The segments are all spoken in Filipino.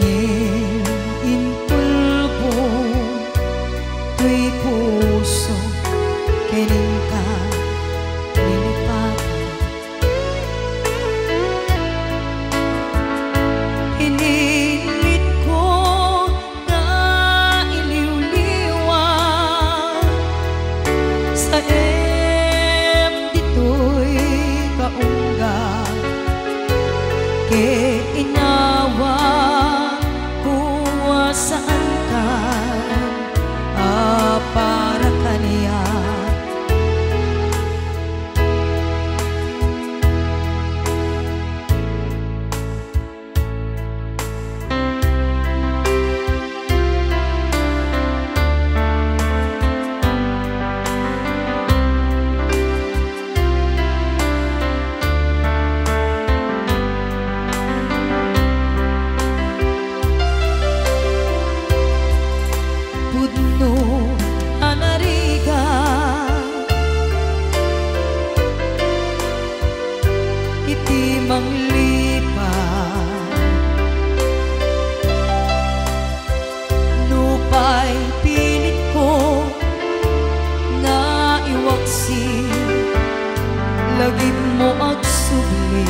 ngem intulbo tuy puso kening ka nilipatan inilit ko nga iliw-liwan sa dito'y kaungga ke inawa kuwa saan ka para kaniya pudno anariga iti manglipat nupay pilit ko nga iwaksi lagi mo agsubli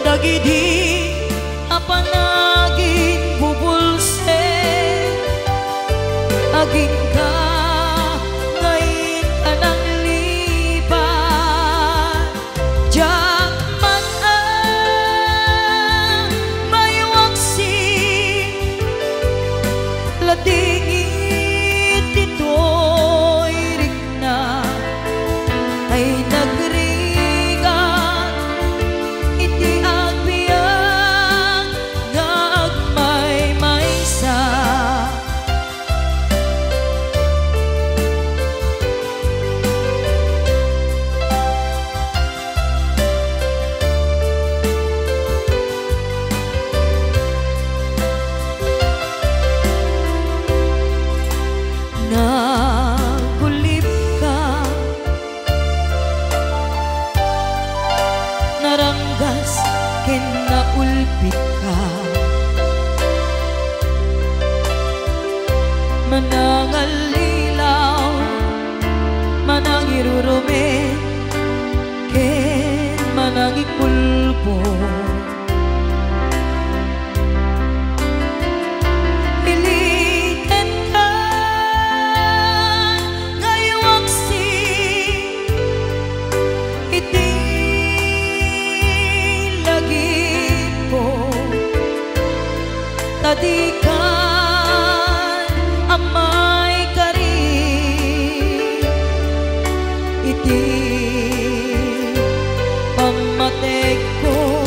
dagidi apanagin bubulse aging ka ngayon tanang liban diyak man ang may waksi latingit dito'y rigna ay nagrigat iti nagulip ka naranggas ken naulpit ka manangalilaw manangirurume ken manangikulpo tadikan amay kari iti pamatek ko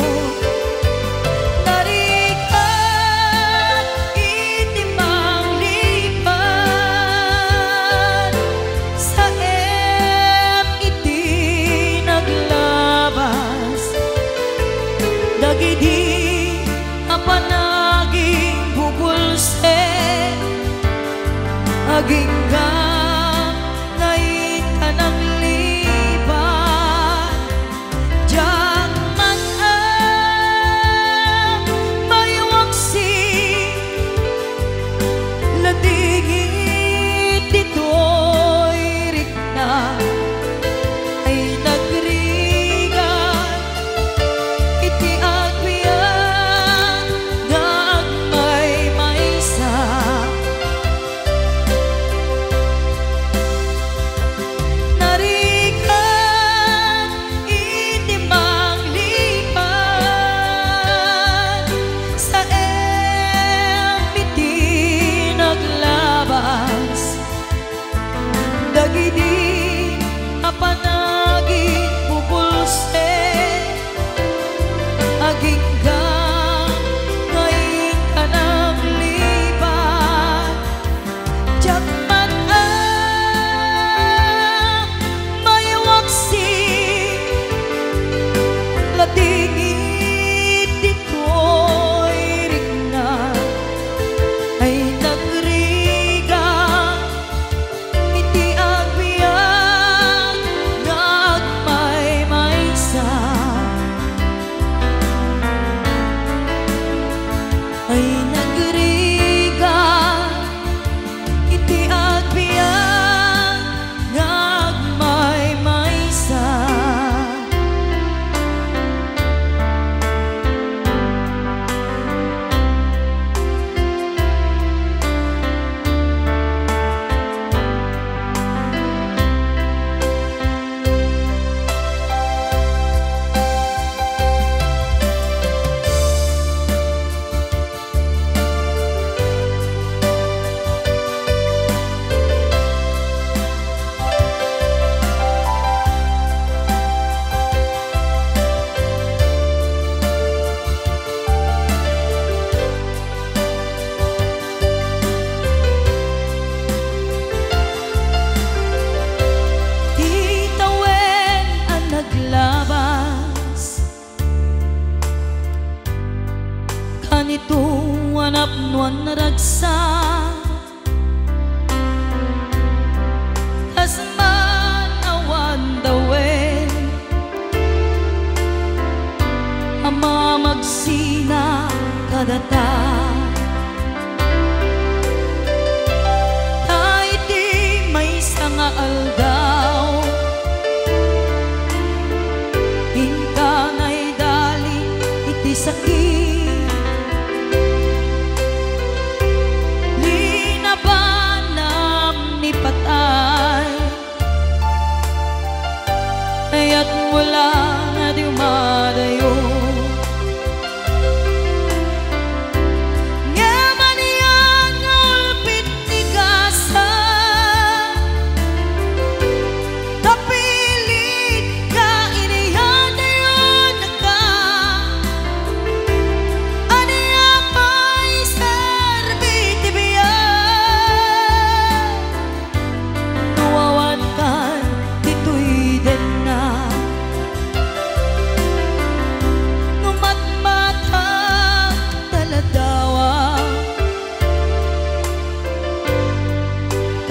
tarikan iti manglipan sa iti naglabas dagidi apanaging bubulse aging ka ngayon tanang liban diyak man ang may waksi latingit dito'y rigna ay nagrigat iti agwian nga agmay maysa ito anap nuan naragsa kasman awan dawen ama magsina kadata kahit di may sanga aldaw hingka na'y dali iti sakit linabanam ni patay ayat wala na di umadayo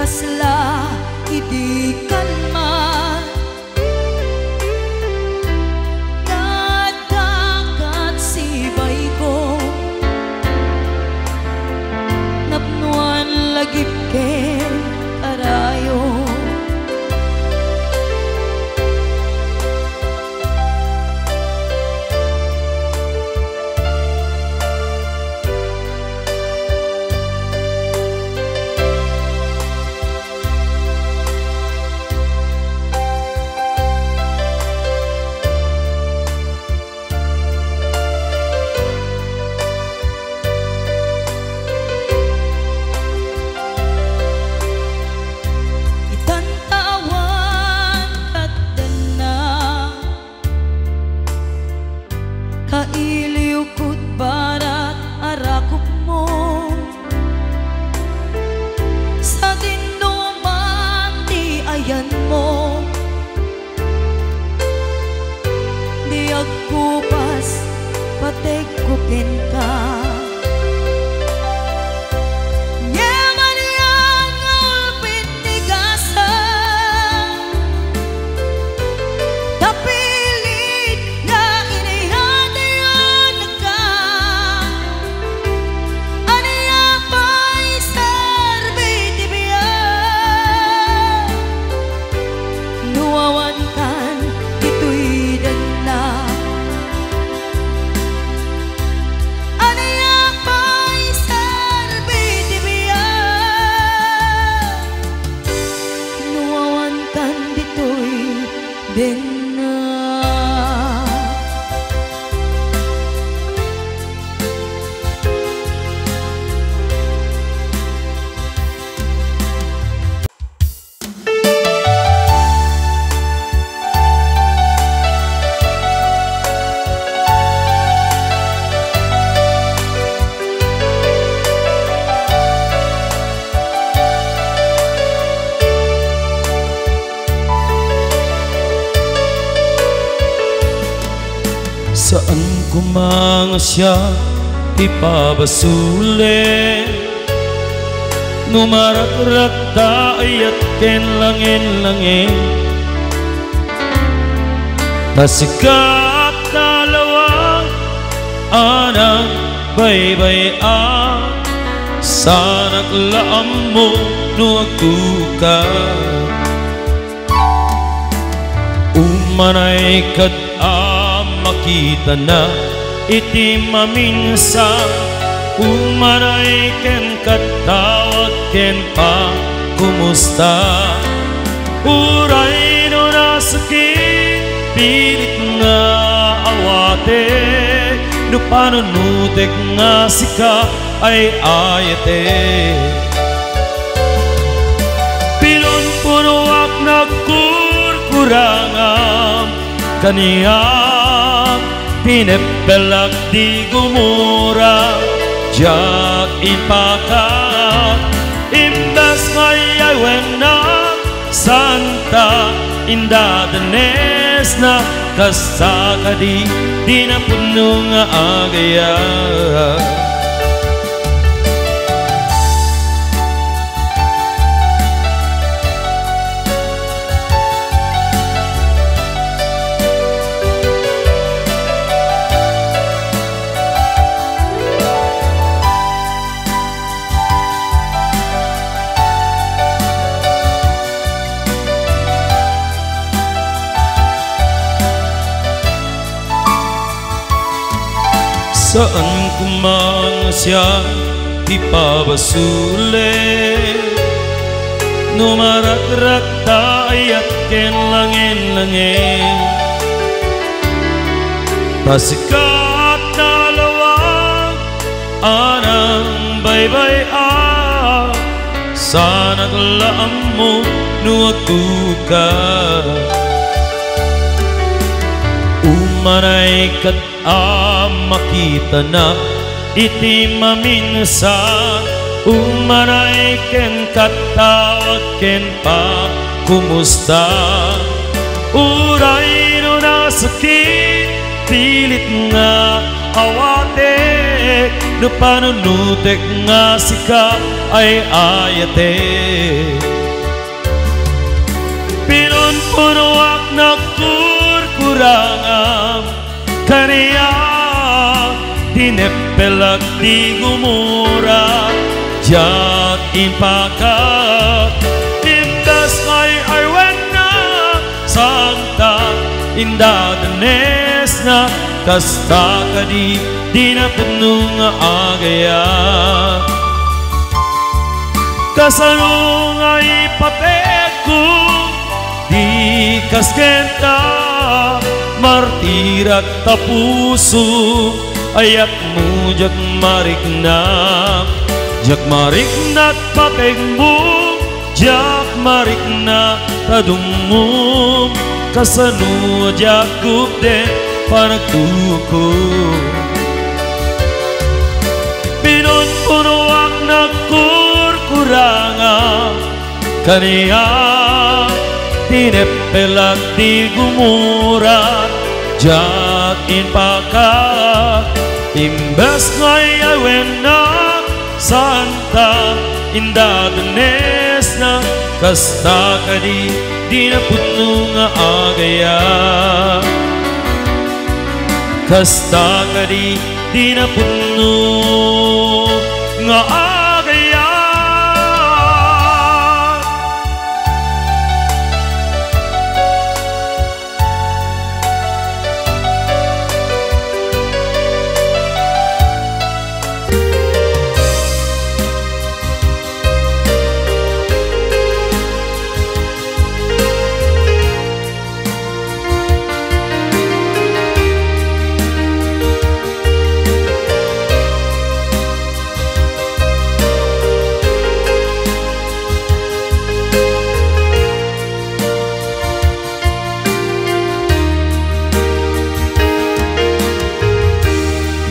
kasla idi kalman nadakat sibay ko napnuan lagip ken karayo kailiw kud barat arakop mo sa dinduman di ayan mo di agkupas patek kuken ka saan ko mga siya ipabasuli numarak-rak taayat ken langin-langin tasikap talawang anang baybay-an sanak laam mo no agtuka umanay kad makita na iti maminsan umanay ken katawag ken pa kumusta uray no nasakit pilit nga awate no panunutek nga sika ay ayate pinunpunuak nagkurkurangam kaniyang pinepelak di gumura jak impakat imbas ngayay wenak santa indadanes na kasakadi di na puno nga agaya saan ko man siya ipabasulit. Numarakrak tayo at kenlangin-langin, pasikat na lawang anang baybay sana talaan mo nuwagtuka. Umanay kat makita na iti maminsan, umanay ken katawag ken pa kumusta. Uray no nasakit pilit nga awatek, no panunutek nga sikap ay ayate. Pinunpunuak na kurkurangam kaniya, tinepelak di gumura jat impakat. Indas ngay arwen na santa indadanes na kasta kadi di na puno nga agaya. Kasano nga ipatek ko di kaskenta, martirak tapuso ayat mo jak marik na papeg mo, jak marik na tadumum. Kasano jak gupde panagtuko, pinunpunuak na kurkuranga kaniya, tinepelak di gumurat jat inpakat. Imbes ngay awen na santa indadanes na kasta kadi di na puno nga agaya. Kasta kadi di na puno nga agaya.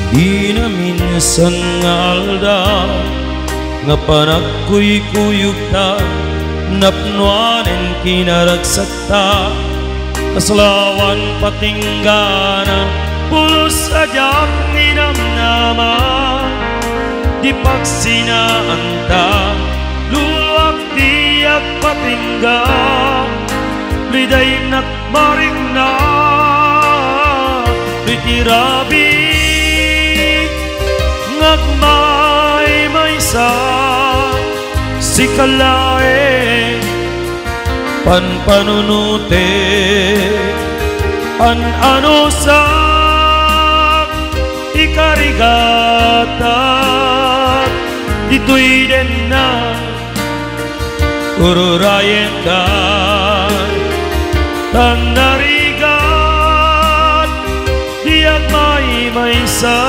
Di na minsan nga alda nga panagkuy-kuyog ta, napnuanin kinaragsak ta, kaslawan patingganan pulos sadyang ninamnama. Di pagsinaan ta luwak diyak patingga, liday nakmaring na litirabi ngagmay maysa si kalae panpanunute ano sa ikarigata. Dito'y din na ururayen ka tanarigat diag may sa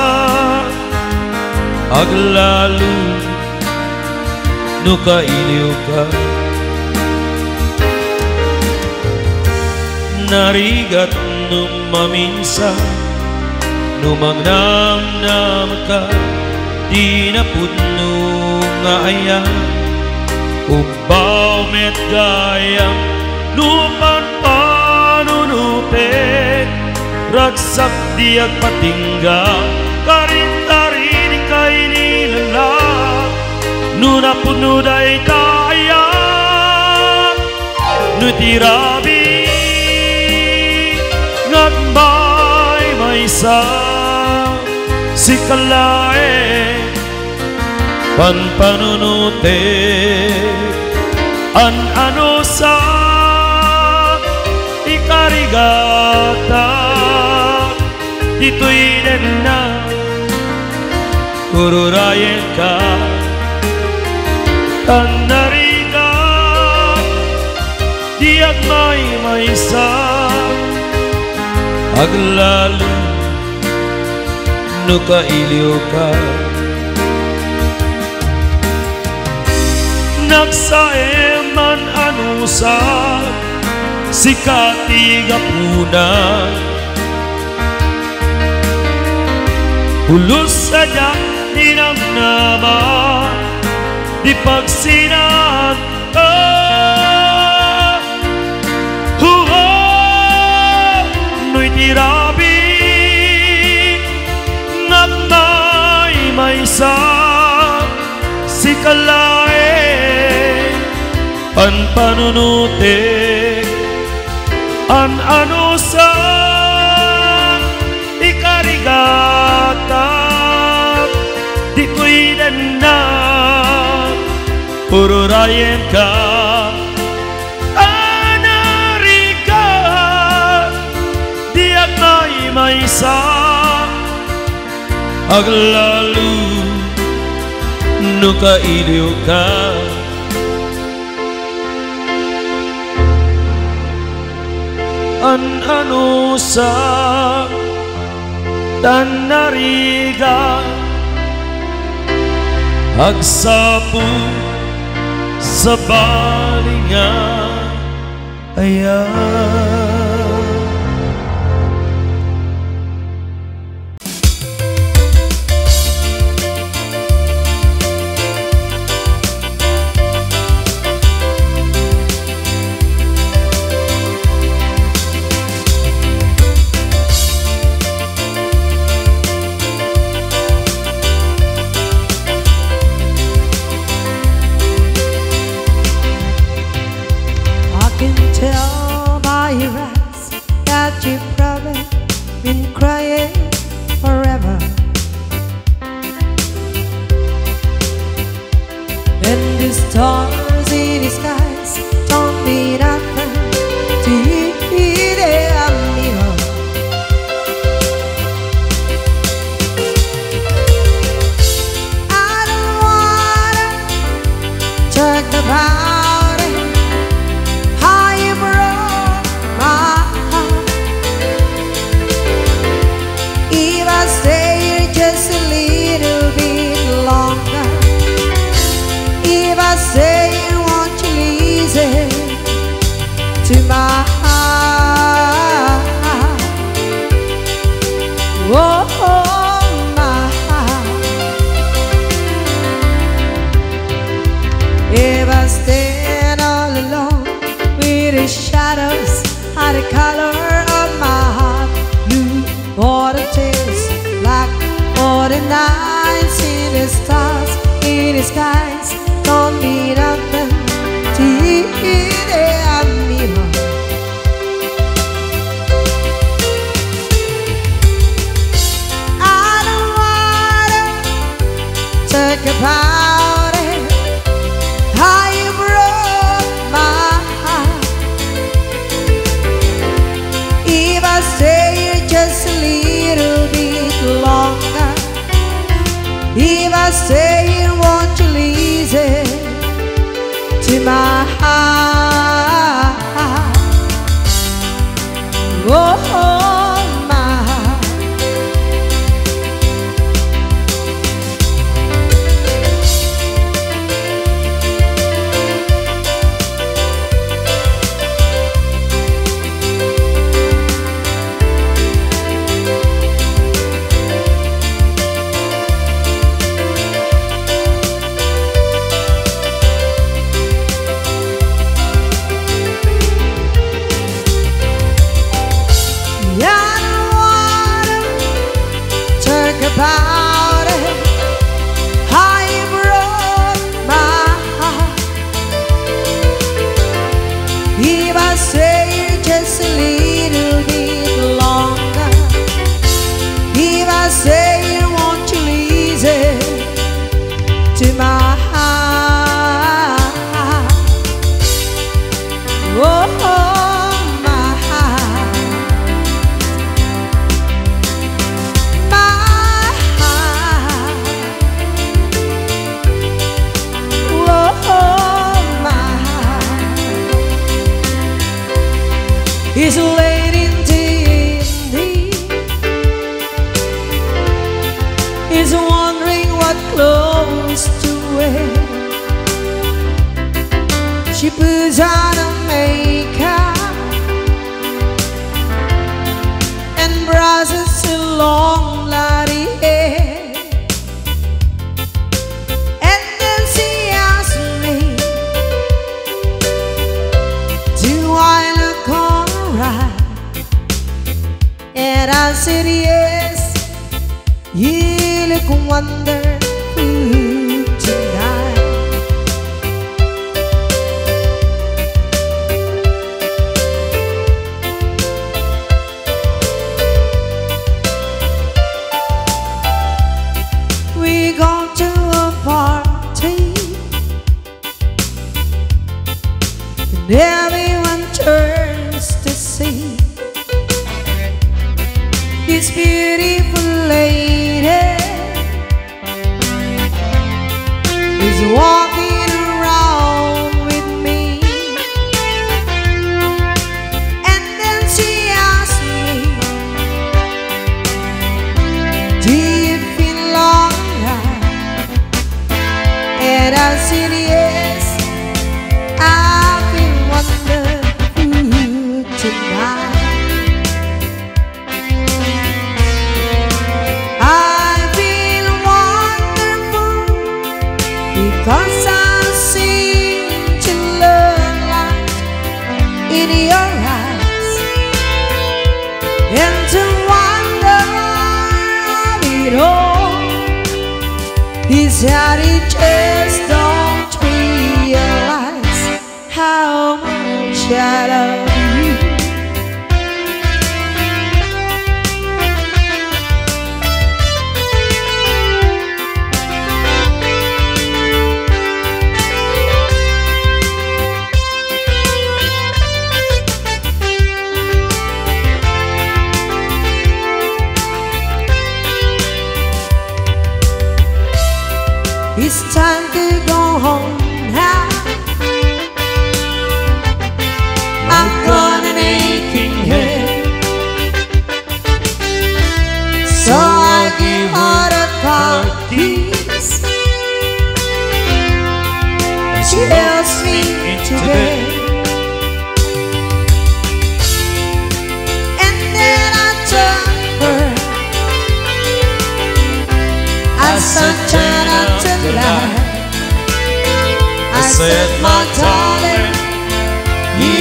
aglalu nuka iliw ka. Narigat nung maminsa numagnamnam ka, di na puno nga ayan ubaw met gayam nupan panunupet ragsak diag patingga karintari di kay nilala nuna puno day taya nutirabi ngagmay maysa si kalae panpanunute ano sa ikarigata. Dito'y din na ururayan ka tanarigat diag may sa aglalo no kailiw ka nagsaeman anusa si katigapuna Ulus saja dinamnama di pagsinat Nu'y tirabi ngagmay maysa si kalae an panunutik an anusan ikarigata di ko'y danag ururayan ka anarigat di agmay maysa aglalu no kailiw ka an anusa tanariga agsapu sa balinga ayan Tell by your eyes that you've probably been crying forever. And the stars in the skies don't mean nothing to you, they are near. I don't wanna talk about to my heart, oh my heart. If I stand all alone with the shadows and the color of my heart, blue for the tears, black for the nights in the stars in the skies, don't mean nothing to you. Talk about it, how you broke my heart. If I stay just a little bit longer, if I stay, won't you listen to my heart? Oh, my heart. got close to it. She puts on her makeup and brushes her long bloody hair, and then she asks me, do I look alright? And I said yes, you look wonderful tonight. We go to a party and everyone turns to see this beautiful lady is walking around with me. And then she asked me, do you feel alright? And I said yes, I feel wonderful tonight. Because I seem to learn light in your eyes, and to wonder of it all is that it just don't realize how much I love you. It's time to go home now. I've got an aching head, so I give her the car keys. She helps me into bed, and then I turn her as I turn up to light. I said, my darling, you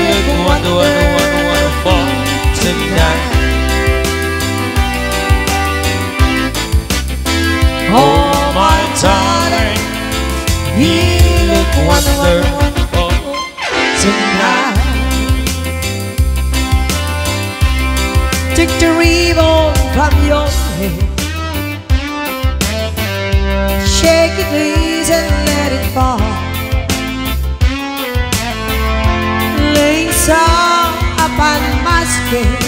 look wonderful tonight. Oh, my darling, you look wonderful tonight. Take the ribbon from your head, shake it please and let it fall. Lay some upon my skin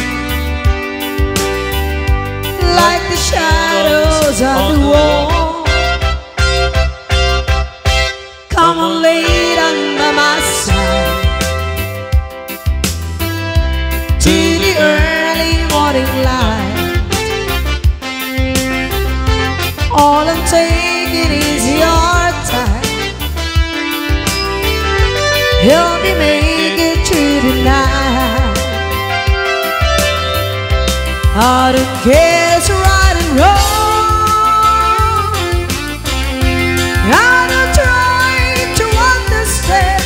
like the shadows on the wall. Come on, lay it under my side to the early morning light. All I'm taking is your time. Help me make it through the night. I don't care it's right and wrong. I don't try to understand.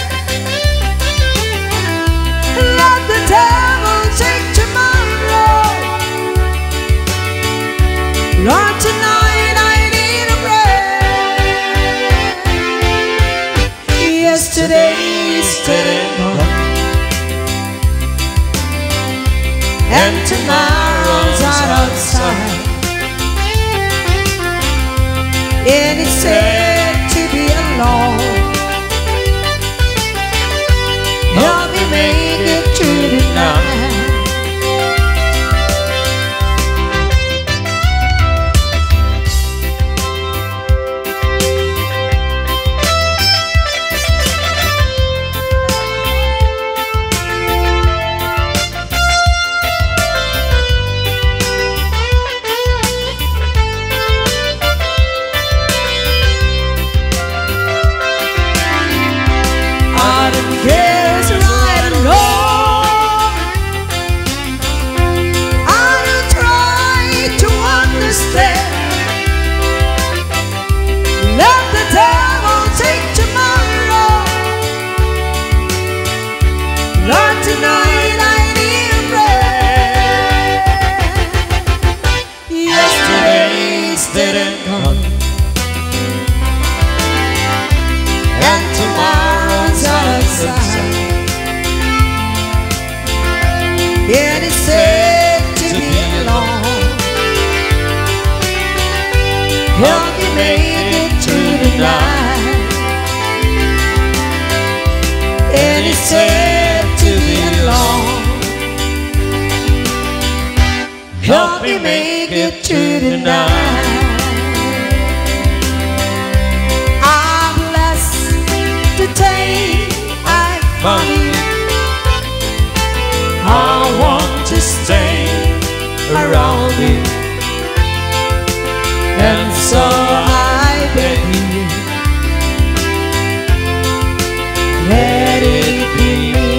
Let the devil take tomorrow. Lord, tonight I need a break. Yesterday is dead and gone, and tomorrow's not outside. And it's sad to be alone. Help me make it through the night. make it through the night. And it's sad to be alone. Help me make it through the night. I'm blessed today I found you. I want to stay around you, And so I beg you, let it be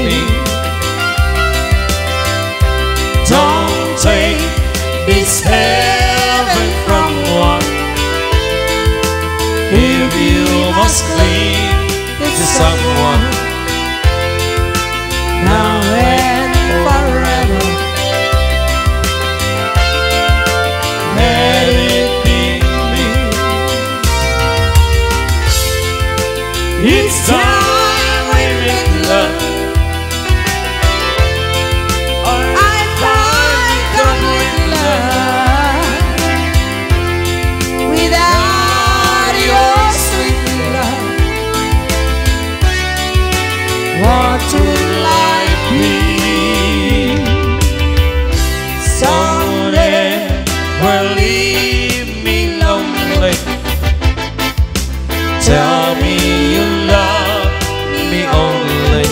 me. don't take this heaven from one. If you must cling to someone, Now and forever, let it be me. It's time we make love. I find complete love. Without your sweet love, what would life be? Someday will leave me lonely. Tell me you love me only,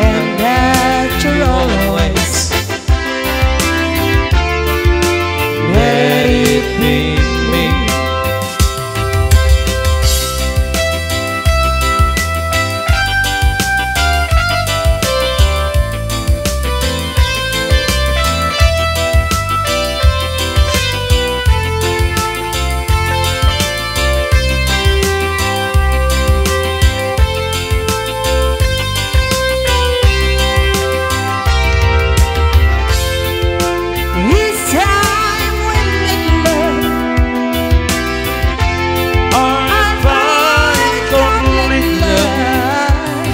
And that you're always, let it be me. each time we make love, I find complete love.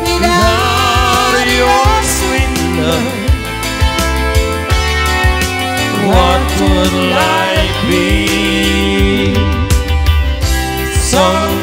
Without your sweet love, what would life be? Some